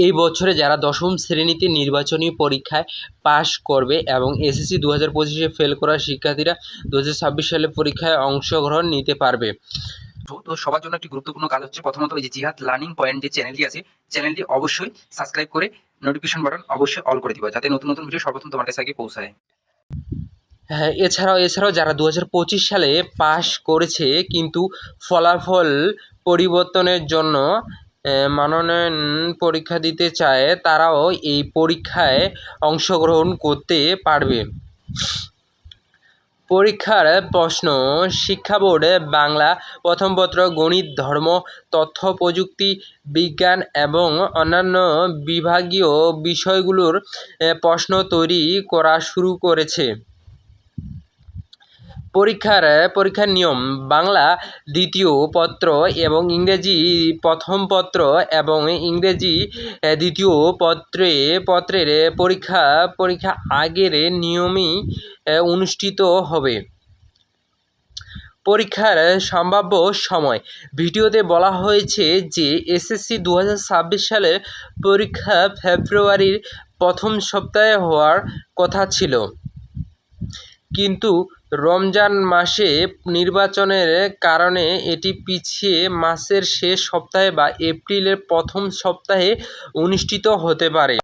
এই বছরে যারা দশম শ্রেণীতে নির্বাচনী পরীক্ষায় পাশ করবে এবং এসএসসি 2025-এ ফেল করা শিক্ষার্থীরা 2026 সালে পরীক্ষায় অংশগ্রহণ নিতে পারবে। তো সবার জন্য একটি গুরুত্বপূর্ণ কাজ হচ্ছে প্রথমত এই যে জিহাদ লার্নিং পয়েন্ট যে চ্যানেলটি আছে, চ্যানেলটি অবশ্যই সাবস্ক্রাইব করে নোটিফিকেশন বাটন অবশ্যই অল করে দিবা, যাতে নতুন নতুন ভিডিও সর্বপ্রথম তোমার কাছে আগে পৌঁছায়। হ্যাঁ, এছাড়াও যারা 2025 সালে পাশ করেছে কিন্তু ফলাফল পরিবর্তনের জন্য মনোনয়ন পরীক্ষা দিতে চায়, তারাও এই পরীক্ষায় অংশগ্রহণ করতে পারবে। পরীক্ষার প্রশ্ন: শিক্ষা বোর্ড বাংলা প্রথম পত্র, গণিত, ধর্ম, তথ্য প্রযুক্তি, বিজ্ঞান এবং অন্যান্য বিভাগীয় বিষয়গুলোর প্রশ্ন তৈরি করা শুরু করেছে। পরীক্ষার নিয়ম: বাংলা দ্বিতীয় পত্র এবং ইংরেজি প্রথম পত্র এবং ইংরেজি দ্বিতীয় পত্রের পরীক্ষা আগের নিয়মেই অনুষ্ঠিত হবে। পরীক্ষার সম্ভাব্য সময়: ভিডিওতে বলা হয়েছে যে এসএসসি 2026 সালের পরীক্ষা ফেব্রুয়ারির প্রথম সপ্তাহে হওয়ার কথা ছিল, কিন্তু রমজান মাসে নির্বাচনের কারণে এটি পিছিয়ে মার্চের শেষ সপ্তাহে বা এপ্রিলের প্রথম সপ্তাহে অনুষ্ঠিত হতে পারে।